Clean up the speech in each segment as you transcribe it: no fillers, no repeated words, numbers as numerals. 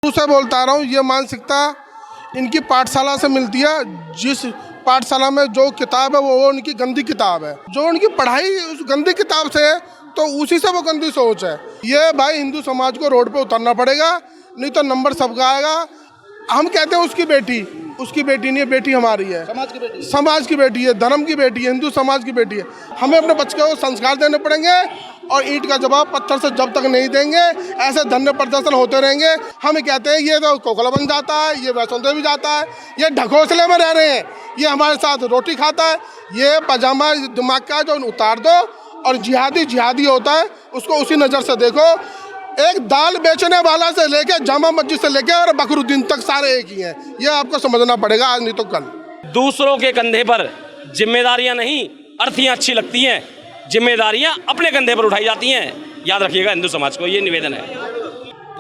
शुरू से बोलता आ रहा हूँ, ये मानसिकता इनकी पाठशाला से मिलती है। जिस पाठशाला में जो किताब है वो उनकी गंदी किताब है। जो उनकी पढ़ाई उस गंदी किताब से है तो उसी से वो गंदी सोच है। ये भाई हिंदू समाज को रोड पे उतरना पड़ेगा, नहीं तो नंबर सबका आएगा। हम कहते हैं उसकी बेटी नहीं है, बेटी हमारी है, समाज की बेटी है, धर्म की बेटी है, हिंदू समाज की बेटी है। हमें अपने बच्चे को संस्कार देने पड़ेंगे और ईंट का जवाब पत्थर से जब तक नहीं देंगे ऐसे धरने प्रदर्शन होते रहेंगे। हम कहते हैं ये तो कोकला बन जाता है, ये वैष्णो देवी जाता है, ये ढकोसले में रह रहे हैं, ये हमारे साथ रोटी खाता है। ये पजामा दिमाग का जो उतार दो और जिहादी होता है उसको उसी नज़र से देखो। एक दाल बेचने वाला से लेके जामा मस्जिद से लेके और बकरुद्दीन तक सारे एक ही हैं। ये आपको समझना पड़ेगा, आज नहीं तो कल। दूसरों के कंधे पर जिम्मेदारियां नहीं, अर्थियां अच्छी लगती हैं, जिम्मेदारियां अपने कंधे पर उठाई जाती हैं। याद रखिएगा, हिंदू समाज को ये निवेदन है।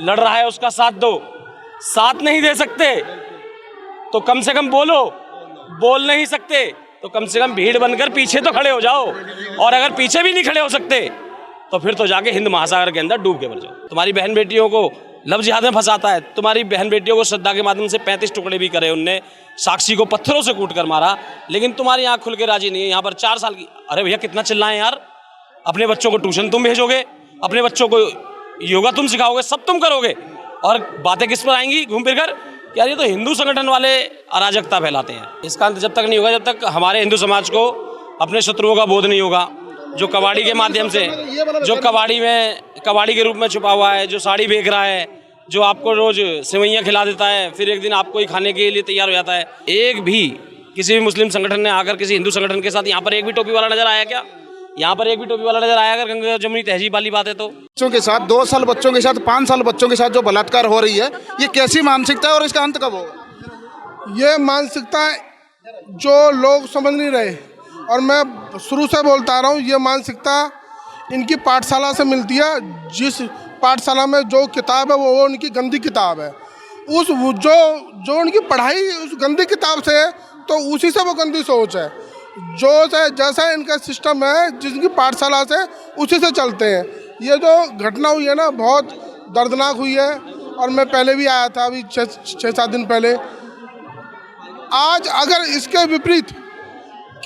लड़ रहा है उसका साथ दो, साथ नहीं दे सकते तो कम से कम बोल नहीं सकते तो कम से कम भीड़ बनकर पीछे तो खड़े हो जाओ, और अगर पीछे भी नहीं खड़े हो सकते तो फिर तो जाके हिंद महासागर के अंदर डूब के मर जाओ। तुम्हारी बहन बेटियों को लव जिहाद में फंसाता है, तुम्हारी बहन बेटियों को श्रद्धा के माध्यम से 35 टुकड़े भी करे उनने, साक्षी को पत्थरों से कूट कर मारा, लेकिन तुम्हारी आंख खुल के राजी नहीं है। यहाँ पर 4 साल की, अरे भैया कितना चिल्लाएं यार। अपने बच्चों को ट्यूशन तुम भेजोगे, अपने बच्चों को योगा तुम सिखाओगे, सब तुम करोगे, और बातें किस पर आएंगी घूम फिर कर? यार ये तो हिंदू संगठन वाले अराजकता फैलाते हैं। इसका अंत जब तक नहीं होगा, जब तक हमारे हिंदू समाज को अपने शत्रुओं का बोध नहीं होगा। जो कबाड़ी के माध्यम से, जो कबाड़ी के रूप में छुपा हुआ है, जो साड़ी बेच रहा है, जो आपको रोज सेवैयाँ खिला देता है, फिर एक दिन आपको ही खाने के लिए तैयार हो जाता है। एक भी किसी भी मुस्लिम संगठन ने आकर किसी हिंदू संगठन के साथ यहाँ पर एक भी टोपी वाला नजर आया क्या? यहाँ पर एक भी टोपी वाला नजर आया? अगर गंगा जमुनी तहजीब वाली बात है तो बच्चों के साथ 2 साल बच्चों के साथ 5 साल बच्चों के साथ जो बलात्कार हो रही है, ये कैसी मानसिकता है और इसका अंत कब होगा? ये मानसिकता जो लोग समझ नहीं रहे, और मैं शुरू से बोलता आ रहा हूँ, ये मानसिकता इनकी पाठशाला से मिलती है। जिस पाठशाला में जो किताब है वो उनकी गंदी किताब है। जो उनकी पढ़ाई उस गंदी किताब से है तो उसी से वो गंदी सोच है। जैसा इनका सिस्टम है, जिसकी पाठशाला से उसी से चलते हैं। ये जो घटना हुई है ना, बहुत दर्दनाक हुई है, और मैं पहले भी आया था, अभी 6-7 दिन पहले। आज अगर इसके विपरीत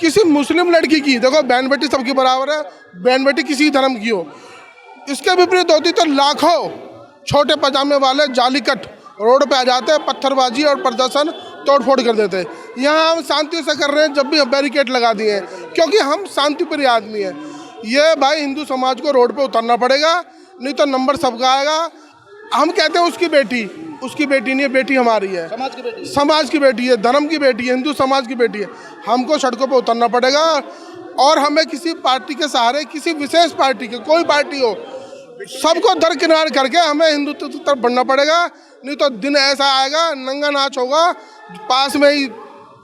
किसी मुस्लिम लड़की की, देखो बहन बेटी सबकी बराबर है, बहन बेटी किसी धर्म की हो, इसके विपरीत होती तो लाखों छोटे पजामे वाले जालीकट रोड पे आ जाते, पत्थरबाजी और प्रदर्शन तोड़फोड़ कर देते। यहाँ हम शांति से कर रहे हैं, जब भी बैरिकेड लगा दिए हैं, क्योंकि हम शांति प्रिय आदमी हैं। ये भाई हिंदू समाज को रोड पे उतरना पड़ेगा, नहीं तो नंबर सबका आएगा। हम कहते हैं उसकी बेटी नहीं है, बेटी हमारी है, समाज की बेटी है, धर्म की बेटी है, हिंदू समाज की बेटी है। हमको सड़कों पे उतरना पड़ेगा, और हमें किसी पार्टी के सहारे, किसी विशेष पार्टी के, कोई पार्टी हो, सबको दरकिनार करके हमें हिंदुत्व की तरफ बढ़ना पड़ेगा। नहीं तो दिन ऐसा आएगा, नंगा नाच होगा, पास में ही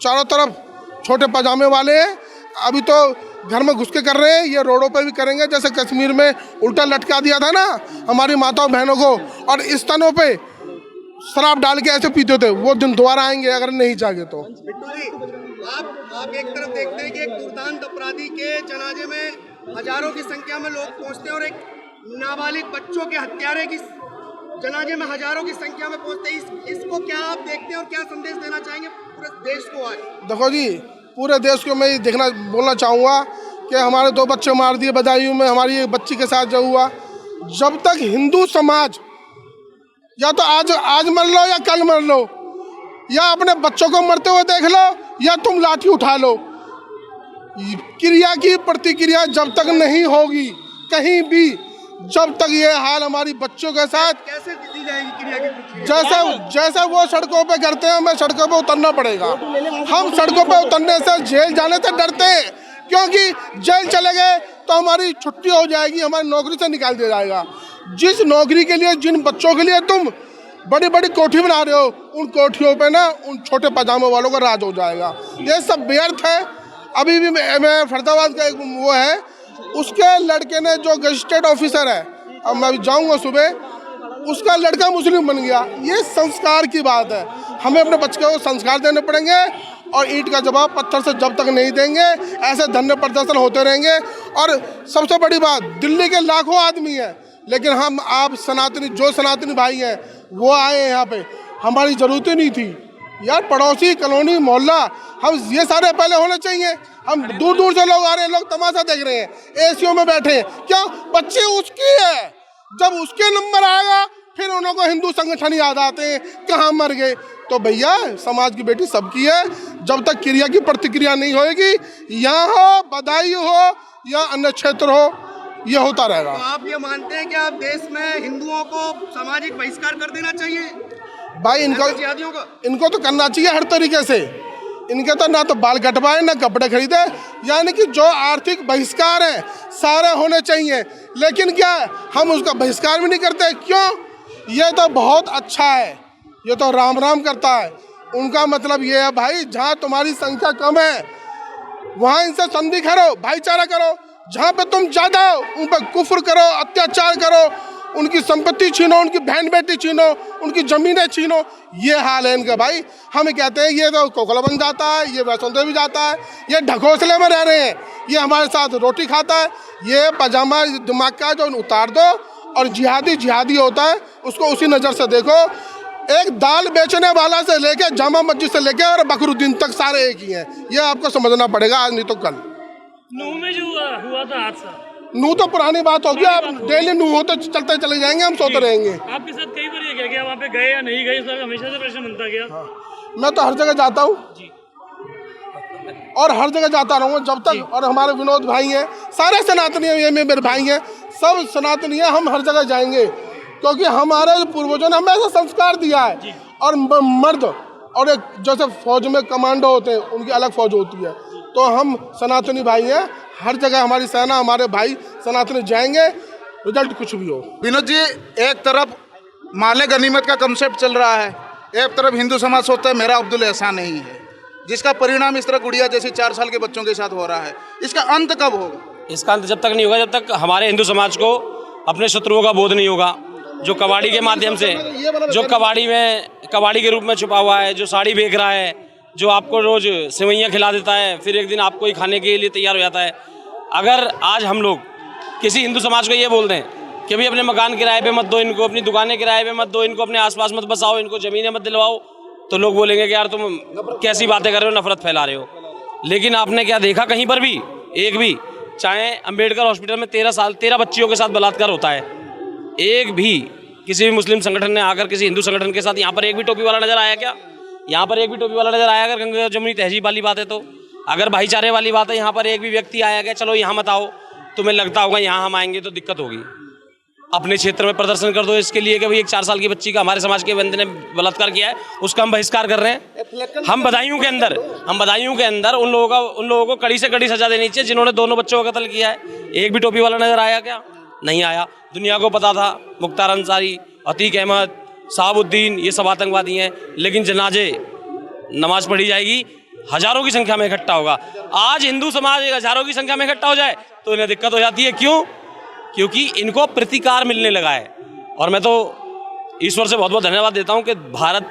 चारों तरफ छोटे पजामे वाले हैं। अभी तो घर में घुस के कर रहे हैं, ये रोडों पे भी करेंगे। जैसे कश्मीर में उल्टा लटका दिया था ना हमारी माताओं बहनों को, और स्तनों पे शराब डाल के ऐसे पीते थे, वो दिन दोबारा आएंगे अगर नहीं जागे तो। आप एक तरफ देखते हैं कि एक दुर्दांत अपराधी के जनाजे में हजारों की संख्या में लोग पहुंचते हैं, और एक नाबालिग बच्चों के हत्यारे की जनाजे में हजारों की संख्या में पहुंचते हैं। इसको क्या आप देखते हैं और क्या संदेश देना चाहेंगे पूरे देश को? आज देखो जी, पूरे देश को मैं बोलना चाहूँगा कि हमारे 2 बच्चे मार दिए बदायूं में, हमारी एक बच्ची के साथ जो हुआ। जब तक हिंदू समाज या तो आज मर लो या कल मर लो, या अपने बच्चों को मरते हुए देख लो, या तुम लाठी उठा लो। क्रिया की प्रतिक्रिया जब तक नहीं होगी कहीं भी, जब तक ये हाल हमारी बच्चों के साथ कैसे दी जाएगी क्रिया की प्रतिक्रिया? जैसे वो सड़कों पे करते हैं, हमें सड़कों पे उतरना पड़ेगा। हम सड़कों पे उतरने से, जेल जाने से डरते हैं, क्योंकि जेल चले गए तो हमारी छुट्टी हो जाएगी, हमारी नौकरी से निकाल दिया जाएगा। जिस नौकरी के लिए, जिन बच्चों के लिए तुम बड़ी बड़ी कोठी बना रहे हो, उन कोठियों पे ना उन छोटे पजामों वालों का राज हो जाएगा। ये सब व्यर्थ है। अभी भी मैं फरीदाबाद का एक वो है, उसके लड़के ने, जो गजिस्ट्रेट ऑफिसर है, अब मैं जाऊंगा सुबह, उसका लड़का मुस्लिम बन गया। ये संस्कार की बात है। हमें अपने बच्चे को संस्कार देने पड़ेंगे, और ईंट का जवाब पत्थर से जब तक नहीं देंगे ऐसे धरने प्रदर्शन होते रहेंगे। और सबसे बड़ी बात, दिल्ली के लाखों आदमी हैं, लेकिन हम आप सनातनी जो सनातनी भाई हैं वो आए हैं यहाँ पे, हमारी ज़रूरत ही नहीं थी यार। पड़ोसी कॉलोनी मोहल्ला हम ये सारे पहले होने चाहिए। हम दूर दूर से लोग आ रहे हैं, लोग तमाशा देख रहे हैं, एसीओ में बैठे हैं, क्यों? बच्चे उसकी है, जब उसके नंबर आएगा फिर उन को हिंदू संगठन याद आते हैं, कहाँ मर गए। तो भैया समाज की बेटी सबकी है, जब तक क्रिया की प्रतिक्रिया नहीं होएगी, यहाँ हो बधाई हो या अन्य क्षेत्र हो, ये होता रहेगा। तो आप ये मानते हैं कि आप देश में हिंदुओं को सामाजिक बहिष्कार कर देना चाहिए? भाई इनको तो करना चाहिए हर तरीके से। इनके तो ना तो बाल कटवाए ना कपड़े खरीदे, यानी कि जो आर्थिक बहिष्कार है सारे होने चाहिए। लेकिन क्या है, हम उसका बहिष्कार भी नहीं करते, क्यों? ये तो बहुत अच्छा है, ये तो राम राम करता है। उनका मतलब ये है भाई, जहाँ तुम्हारी संख्या कम है वहाँ इनसे संधि करो, भाईचारा करो। जहाँ पे तुम ज़्यादा हो उन पर कुफ्र करो, अत्याचार करो, उनकी संपत्ति छीनो, उनकी बहन बेटी छीनो, उनकी ज़मीनें छीनो। ये हाल है इनका भाई। हम कहते हैं ये तो कोकला बन जाता है, ये वैष्णो देवी जाता है, ये ढकोसले में रह रहे हैं, ये हमारे साथ रोटी खाता है। ये पजामा दिमाग का जो उतार दो, और जिहादी होता है उसको उसी नज़र से देखो। एक दाल बेचने वाला से लेके जामा मस्जिद से लेके और बकरुद्दीन तक सारे एक ही हैं। ये आपको समझना पड़ेगा, आज नहीं तो कल। नूह में जो हुआ था हादसा, नूह तो पुरानी बात होगी, आप डेली नूह होते चलते चले जाएंगे, हम सोते रहेंगे। आपके साथ कई बार ये क्या गया, वहाँ पे गए या नहीं गए, सर हमेशा से प्रश्न बनता गया। मैं तो हर जगह जाता हूँ और हर जगह जाता रहूँगा जब तक। और हमारे विनोद भाई हैं, सारे सनातनी हैं, ये मेरे भाई हैं, सब सनातनी हैं। हम हर जगह जाएंगे क्योंकि हमारे पूर्वजों ने हमें ऐसा संस्कार दिया है। और मर्द और एक जैसे फौज में कमांडो होते हैं, उनकी अलग फौज होती है। तो हम सनातनी भाई हैं, हर जगह हमारी सेना, हमारे भाई सनातनी जाएंगे, रिजल्ट कुछ भी हो। विनोद जी, एक तरफ माले गनीमत का कंसेप्ट चल रहा है, एक तरफ हिंदू समाज सोचता है मेरा अब्दुल ऐसा नहीं है, जिसका परिणाम इस तरह गुड़िया जैसी 4 साल के बच्चों के साथ हो रहा है। इसका अंत कब होगा? इसका अंत जब तक नहीं होगा, जब तक हमारे हिंदू समाज को अपने शत्रुओं का बोध नहीं होगा। जो कबाड़ी के माध्यम से, जो कबाड़ी के रूप में छुपा हुआ है, जो साड़ी बेच रहा है, जो आपको रोज सेवइयाँ खिला देता है, फिर एक दिन आपको ही खाने के लिए तैयार हो जाता है। अगर आज हम लोग किसी हिंदू समाज को ये बोल दें कि भाई अपने मकान किराए पे मत दो इनको, अपनी दुकानें किराए पे मत दो इनको, अपने आसपास मत बसाओ इनको, ज़मीनें मत दिलवाओ, तो लोग बोलेंगे कि यार तुम कैसी बातें कर रहे हो, नफरत फैला रहे हो। लेकिन आपने क्या देखा कहीं पर भी, एक भी, चाहे अंबेडकर हॉस्पिटल में 13 बच्चियों के साथ बलात्कार होता है, एक भी किसी भी मुस्लिम संगठन ने आकर किसी हिंदू संगठन के साथ यहाँ पर एक भी टोपी वाला नजर आया क्या? यहाँ पर एक भी टोपी वाला नजर आया? अगर गंगा जमुनी तहजीब वाली बात है तो, अगर भाईचारे वाली बात है, यहाँ पर एक भी व्यक्ति आया गया चलो यहाँ मत आओ, तुम्हें लगता होगा यहाँ हम आएंगे तो दिक्कत होगी, अपने क्षेत्र में प्रदर्शन कर दो इसके लिए कि भाई एक 4 साल की बच्ची का हमारे समाज के बंदे ने बलात्कार किया है, उसका हम बहिष्कार कर रहे हैं। हम बदायूं के अंदर उन लोगों को कड़ी से कड़ी सजा देनी चाहिए जिन्होंने दोनों बच्चों का कत्ल किया है। एक भी टोपी वाला नजर आया क्या? नहीं आया। दुनिया को पता था मुख्तार अंसारी, अतीक अहमद, शहाबुद्दीन, ये सब आतंकवादी हैं, लेकिन जनाजे नमाज पढ़ी जाएगी, हजारों की संख्या में इकट्ठा होगा। आज हिंदू समाज हजारों की संख्या में इकट्ठा हो जाए तो इन्हें दिक्कत हो जाती है। क्यों? क्योंकि इनको प्रतिकार मिलने लगा है। और मैं तो ईश्वर से बहुत बहुत धन्यवाद देता हूं कि भारत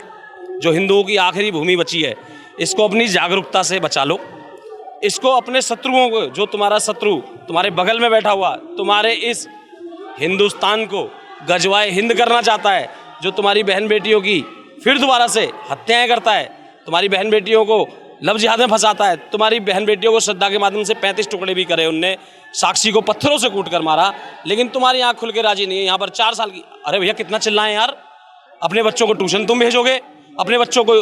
जो हिंदुओं की आखिरी भूमि बची है, इसको अपनी जागरूकता से बचा लो। इसको अपने शत्रुओं को, जो तुम्हारा शत्रु तुम्हारे बगल में बैठा हुआ तुम्हारे इस हिंदुस्तान को गजवाए हिंद करना चाहता है, जो तुम्हारी बहन बेटियों की फिर दोबारा से हत्याएं करता है, तुम्हारी बहन बेटियों को लव जिहाद में फंसाता है, तुम्हारी बहन बेटियों को श्रद्धा के माध्यम से 35 टुकड़े भी करे, उनने साक्षी को पत्थरों से कूट कर मारा, लेकिन तुम्हारी आंख खुल के राजी नहीं है। यहाँ पर 4 साल की, अरे भैया कितना चिल्लाएं यार। अपने बच्चों को ट्यूशन तुम भेजोगे, अपने बच्चों को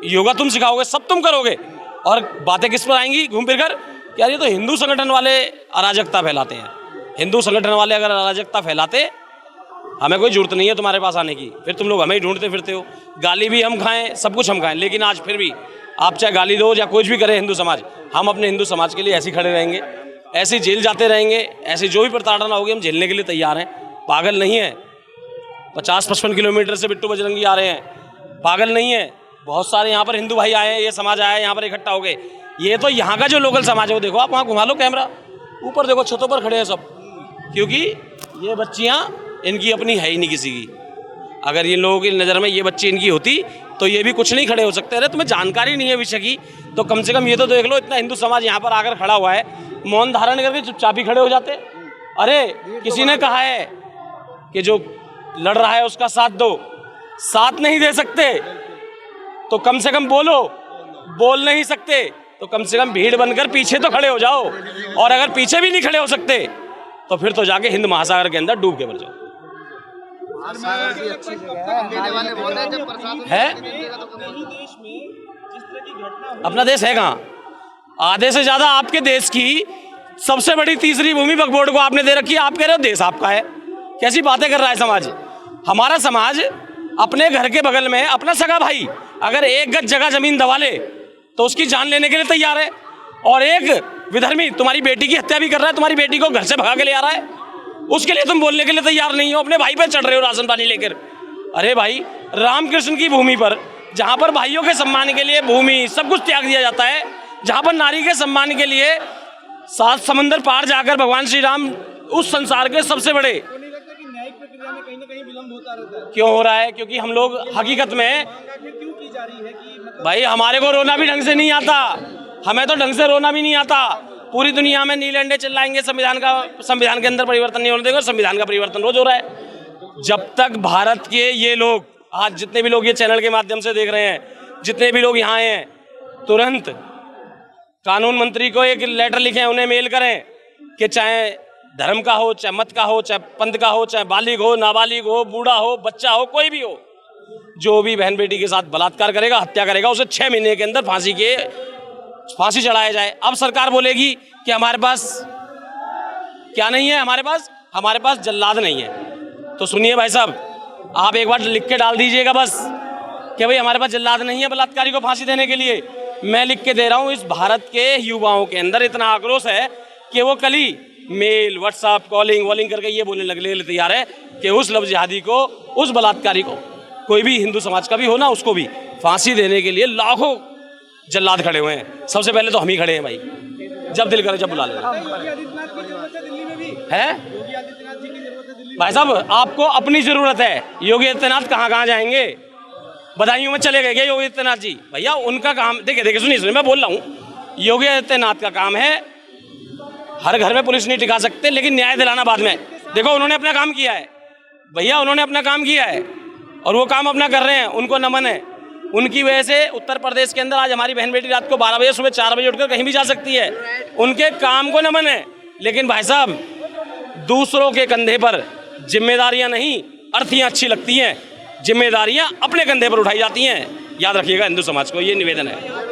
योगा तुम सिखाओगे, सब तुम करोगे, और बातें किस पर आएंगी घूम फिर कर? यार ये तो हिंदू संगठन वाले अराजकता फैलाते हैं। हिंदू संगठन वाले अगर अराजकता फैलाते, हमें कोई जरूरत नहीं है तुम्हारे पास आने की, फिर तुम लोग हमें ही ढूंढते फिरते हो। गाली भी हम खाएं, सब कुछ हम खाएं, लेकिन आज फिर भी आप चाहे गाली दो या कुछ भी करे हिंदू समाज, हम अपने हिंदू समाज के लिए ऐसे खड़े रहेंगे, ऐसे जेल जाते रहेंगे, ऐसे जो भी प्रताड़ना होगी हम झेलने के लिए तैयार हैं। पागल नहीं है। 50-55 किलोमीटर से बिट्टू बजरंगी आ रहे हैं, पागल नहीं है। बहुत सारे यहाँ पर हिंदू भाई आए हैं, ये समाज आया है, यहाँ पर इकट्ठा हो गए। ये तो यहाँ का जो लोकल समाज है वो देखो, आप वहाँ घुमा लो कैमरा, ऊपर देखो छतों पर खड़े हैं सब, क्योंकि ये बच्चियाँ इनकी अपनी है ही नहीं किसी की। अगर ये लोगों की नज़र में ये बच्ची इनकी होती तो ये भी कुछ नहीं खड़े हो सकते। अरे तुम्हें जानकारी नहीं है विषय की तो कम से कम ये तो देख लो, इतना हिंदू समाज यहाँ पर आकर खड़ा हुआ है, मौन धारण करके चुपचाप ही खड़े हो जाते। अरे किसी ने कहा है कि जो लड़ रहा है उसका साथ दो, साथ नहीं दे सकते तो कम से कम बोलो, बोल नहीं सकते तो कम से कम भीड़ बनकर पीछे तो खड़े हो जाओ, और अगर पीछे भी नहीं खड़े हो सकते तो फिर तो जाके हिंद महासागर के अंदर डूब के मर जाओ। है अपना देश है कहाँ? आधे से ज्यादा आपके देश की सबसे बड़ी तीसरी भूमि वक्फ बोर्ड को आपने दे रखी है। आप कह रहे हो देश आपका है, कैसी बातें कर रहा है समाज। हमारा समाज अपने घर के बगल में अपना सगा भाई अगर 1 गज जगह जमीन दबा ले तो उसकी जान लेने के लिए तैयार है, और एक विधर्मी तुम्हारी बेटी की हत्या भी कर रहा है, तुम्हारी बेटी को घर से भगा के ले आ रहा है, उसके लिए तुम बोलने के लिए तैयार नहीं हो, अपने भाई पे चढ़ रहे हो राशन पानी लेकर। अरे भाई, रामकृष्ण की भूमि पर जहां पर भाइयों के सम्मान के लिए भूमि सब कुछ त्याग दिया जाता है, जहां पर नारी के सम्मान के लिए 7 समंदर पार जाकर भगवान श्री राम उस संसार के सबसे बड़े, क्यों हो रहा है? क्योंकि हम लोग हकीकत में भाई हमारे को रोना भी ढंग से नहीं आता, हमें तो ढंग से रोना भी नहीं आता। पूरी दुनिया में नीलंडे चिल्लाएंगे संविधान के अंदर परिवर्तन नहीं होने देंगे, संविधान का परिवर्तन रोज हो रहा है। जब तक भारत के ये लोग, आज जितने भी लोग ये चैनल के माध्यम से देख रहे हैं, जितने भी लोग यहाँ आए हैं, तुरंत कानून मंत्री को एक लेटर लिखें, उन्हें मेल करें कि चाहे धर्म का हो, चाहे मत का हो, चाहे पंथ का हो, चाहे बालिग हो, नाबालिग हो, बूढ़ा हो, बच्चा हो, कोई भी हो, जो भी बहन बेटी के साथ बलात्कार करेगा, हत्या करेगा, उसे 6 महीने के अंदर फांसी चढ़ाया जाए। अब सरकार बोलेगी कि हमारे पास क्या नहीं है, हमारे पास जल्लाद नहीं है। तो सुनिए भाई साहब, आप एक बार लिख के डाल दीजिएगा बस कि भाई हमारे पास जल्लाद नहीं है बलात्कारी को फांसी देने के लिए। मैं लिख के दे रहा हूँ, इस भारत के युवाओं के अंदर इतना आक्रोश है कि वो कल ही मेल, व्हाट्सएप, कॉलिंग वॉलिंग करके ये बोलने लगने तैयार है कि उस लव जिहादी को, उस बलात्कारी को, कोई भी हिंदू समाज का भी हो ना, उसको भी फांसी देने के लिए लाखों जल्लाद खड़े हुए हैं। सबसे पहले तो हम ही खड़े हैं भाई, जब दिल करे जब बुला लेना है। भाई साहब, आपको अपनी जरूरत है। योगी आदित्यनाथ कहाँ जाएंगे? बदायूं में चले गए क्या योगी आदित्यनाथ जी? भैया उनका काम, देखिए सुनिए, मैं बोल रहा हूँ, योगी आदित्यनाथ का काम है, हर घर में पुलिस नहीं टिका सकते, लेकिन न्याय दिलाना बाद में। देखो उन्होंने अपना काम किया है भैया, उन्होंने अपना काम किया है और वो काम अपना कर रहे हैं, उनको नमन है। उनकी वजह से उत्तर प्रदेश के अंदर आज हमारी बहन बेटी रात को 12 बजे, सुबह 4 बजे उठकर कहीं भी जा सकती है, उनके काम को नमन है। लेकिन भाई साहब, दूसरों के कंधे पर जिम्मेदारियां नहीं, अर्थियां अच्छी लगती हैं, जिम्मेदारियां अपने कंधे पर उठाई जाती हैं। याद रखिएगा हिंदू समाज को, ये निवेदन है।